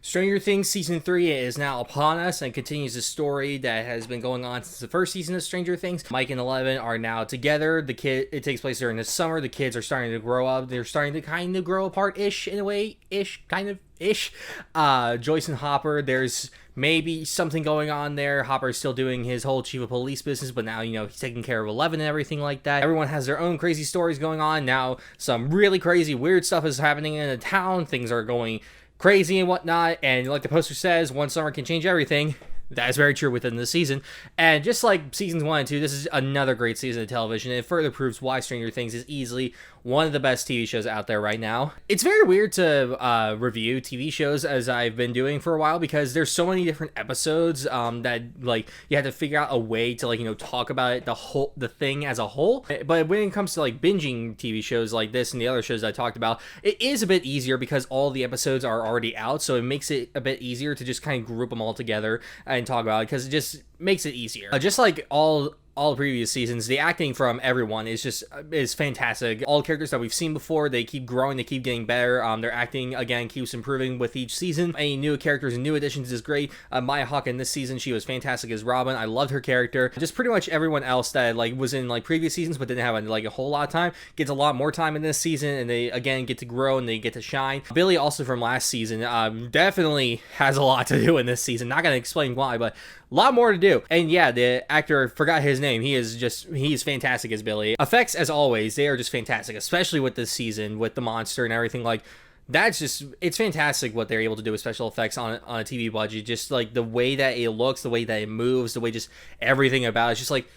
Stranger Things Season 3 is now upon us and continues the story that has been going on since the first season of Stranger Things. Mike and Eleven are now together. It takes place during the summer. The kids are starting to grow up. They're starting to kind of grow apart-ish in a way. Joyce and Hopper, there's maybe something going on there. Hopper's still doing his whole chief of police business, but now, he's taking care of Eleven and everything like that. Everyone has their own crazy stories going on. Now, some really crazy, weird stuff is happening in the town. Things are going crazy and whatnot, and like the poster says, one summer can change everything. That is very true within the season. And just like seasons 1 and 2, this is another great season of television. It further proves why Stranger Things is easily one of the best TV shows out there right now. It's very weird to review TV shows, as I've been doing for a while, because there's so many different episodes that like you have to figure out a way to talk about it, the thing as a whole. But when it comes to like binging TV shows like this and the other shows I talked about, it is a bit easier because all the episodes are already out, so it makes it a bit easier to just kind of group them all together and talk about it, because it just makes it easier. Just like all previous seasons, the acting from everyone is fantastic. All the characters that we've seen before, they keep growing, they keep getting better. Their acting again keeps improving with each season. Any new characters and new additions is great. Maya Hawke in this season, she was fantastic as Robin. I loved her character. Just pretty much everyone else that was in previous seasons but didn't have a whole lot of time gets a lot more time in this season, and they again get to grow and they get to shine. Billy, also from last season, definitely has a lot to do in this season. Not gonna explain why, but a lot more to do. And yeah, the actor, forgot his name. He's fantastic as Billy. Effects, as always, they are just fantastic, especially with this season, with the monster and everything. It's fantastic what they're able to do with special effects on a TV budget. Just like the way that it looks, the way that it moves, the way just everything about it's just like,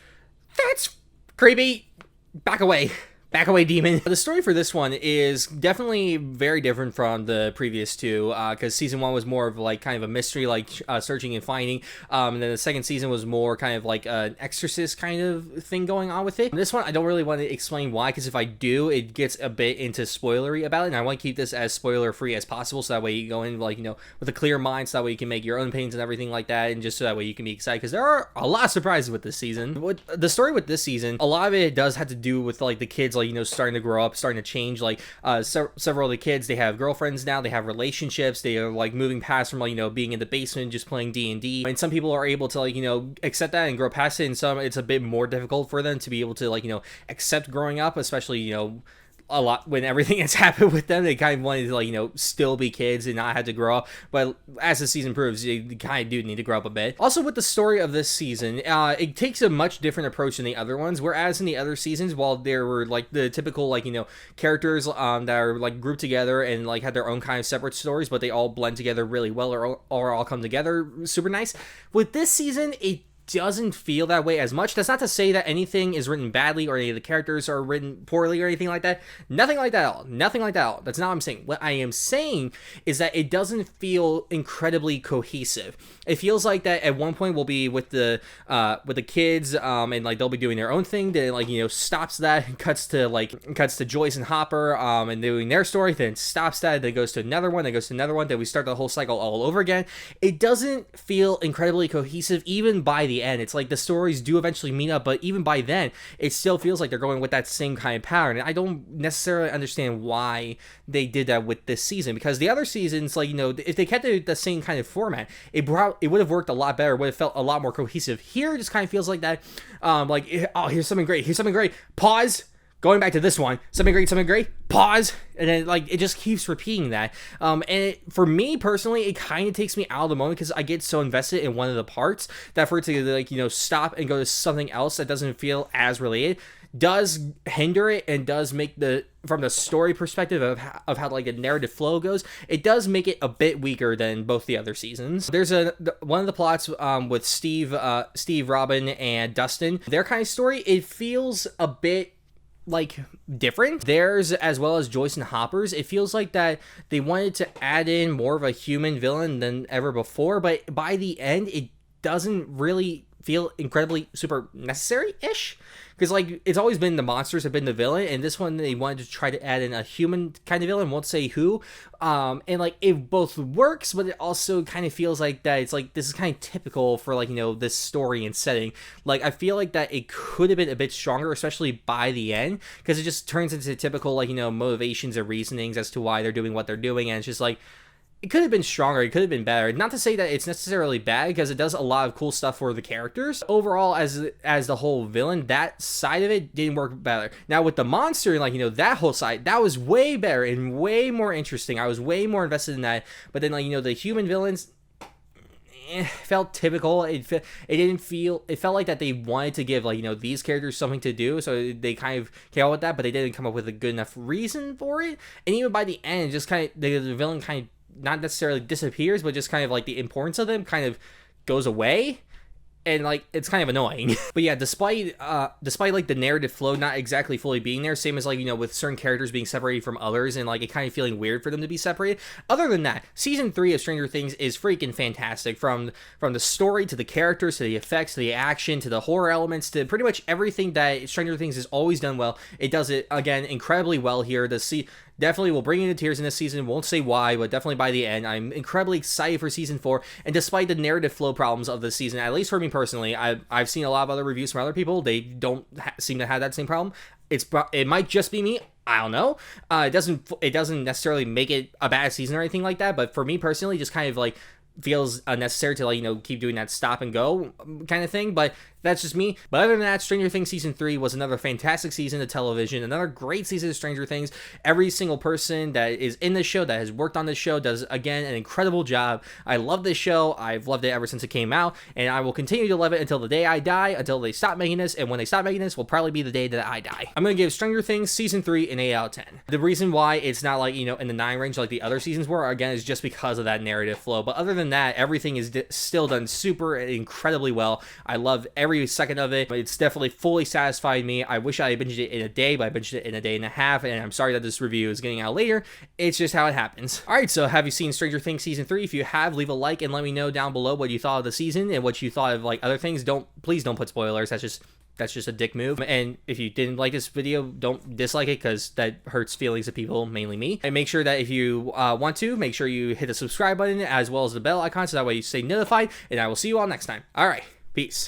that's creepy. Back away. Back away, demon. The story for this one is definitely very different from the previous two, because season 1 was more of kind of a mystery, searching and finding, and then the second season was more kind of like an exorcist kind of thing going on with it. This one, I don't really want to explain why, because if I do, it gets a bit into spoilery about it, and I want to keep this as spoiler-free as possible, so that way you go in, with a clear mind, so that way you can make your own opinions and everything like that, and just so that way you can be excited, because there are a lot of surprises with this season. The story with this season, a lot of it does have to do with, the kids, starting to grow up, starting to change. Several of the kids, they have girlfriends now, they have relationships, they are moving past from being in the basement just playing D&D, and some people are able to accept that and grow past it, and some it's a bit more difficult for them to be able to accept growing up, especially a lot when everything has happened with them. They kind of wanted to still be kids and not have to grow up, but as the season proves, you kind of do need to grow up a bit. Also, with the story of this season, it takes a much different approach than the other ones, whereas in the other seasons, while there were the typical characters that are grouped together and had their own kind of separate stories, but they all blend together really well, or all come together super nice. With this season, it doesn't feel that way as much. That's not to say that anything is written badly or any of the characters are written poorly or anything like that. Nothing like that at all. Nothing like that at all. That's not what I'm saying. What I am saying is that it doesn't feel incredibly cohesive. It feels like that at one point we'll be with the kids, and they'll be doing their own thing. Then stops that and cuts to Joyce and Hopper and doing their story. Then stops that. Then goes to another one. Then goes to another one. Then we start the whole cycle all over again. It doesn't feel incredibly cohesive even by the end. It's the stories do eventually meet up, but even by then it still feels like they're going with that same kind of pattern, and I don't necessarily understand why they did that with this season, because the other seasons, if they kept the same kind of format, it would have worked a lot better, would have felt a lot more cohesive. Here it just kind of feels like that, here's something great, pause, going back to this one, something great, pause, and then it just keeps repeating that. For me personally, it kind of takes me out of the moment, because I get so invested in one of the parts that for it to stop and go to something else that doesn't feel as related does hinder it, and does make from the story perspective of how the narrative flow goes, it does make it a bit weaker than both the other seasons. There's one of the plots with Steve, Robin, and Dustin. Their kind of story, it feels a bit different. Theirs, as well as Joyce and Hopper's, it feels like that they wanted to add in more of a human villain than ever before, but by the end it doesn't really feel incredibly super necessary-ish, because it's always been the monsters have been the villain, and this one they wanted to try to add in a human kind of villain, won't say who, and it both works, but it also kind of feels like that it's this is kind of typical for this story and setting. I feel like that it could have been a bit stronger, especially by the end, because it just turns into typical motivations and reasonings as to why they're doing what they're doing, and it's just it could have been stronger, it could have been better. Not to say that it's necessarily bad, because it does a lot of cool stuff for the characters. Overall, as the whole villain, that side of it didn't work better. Now with the monster, like, you know, that whole side, that was way better and way more interesting. I was way more invested in that. But then, like, you know, the human villains, felt typical. It felt like that they wanted to give, like, you know, these characters something to do, so they kind of came out with that, but they didn't come up with a good enough reason for it. And even by the end, just kind of the villain kind of not necessarily disappears, but just kind of like the importance of them kind of goes away. And, like, it's kind of annoying. But yeah, despite like the narrative flow not exactly fully being there, same as, like, you know, with certain characters being separated from others and, like, it kind of feeling weird for them to be separated. Other than that, season 3 of Stranger Things is freaking fantastic. From the story to the characters to the effects to the action to the horror elements to pretty much everything that Stranger Things has always done well. It does it again incredibly well here. Definitely will bring you to tears in this season. Won't say why, but definitely by the end. I'm incredibly excited for season 4. And despite the narrative flow problems of this season, at least for me personally, I've seen a lot of other reviews from other people. They don't seem to have that same problem. It might just be me. I don't know. It doesn't necessarily make it a bad season or anything like that. But for me personally, just kind of like feels unnecessary to, like, you know, keep doing that stop and go kind of thing. But that's just me. But other than that, Stranger Things season 3 was another fantastic season of television, another great season of Stranger Things. Every single person that is in this show, that has worked on this show, does again an incredible job. I love this show. I've loved it ever since it came out, and I will continue to love it until the day I die, until they stop making this. And when they stop making this will probably be the day that I die. I'm gonna give Stranger Things season 3 an 8 out of 10. The reason why it's not, like, you know, in the 9 range like the other seasons were, again, is just because of that narrative flow. But other than that, everything is still done super incredibly well. I love every second of it. But it's definitely fully satisfied me. I wish I had binged it in a day, but I binged it in a day and a half, and I'm sorry that this review is getting out later. It's just how it happens. Alright, so have you seen Stranger Things season 3? If you have, leave a like and let me know down below what you thought of the season and what you thought of, like, other things. Please don't put spoilers. That's just a dick move. And if you didn't like this video, don't dislike it, because that hurts feelings of people, mainly me. And make sure that if you want to, make sure you hit the subscribe button as well as the bell icon, so that way you stay notified. And I will see you all next time. Alright, peace.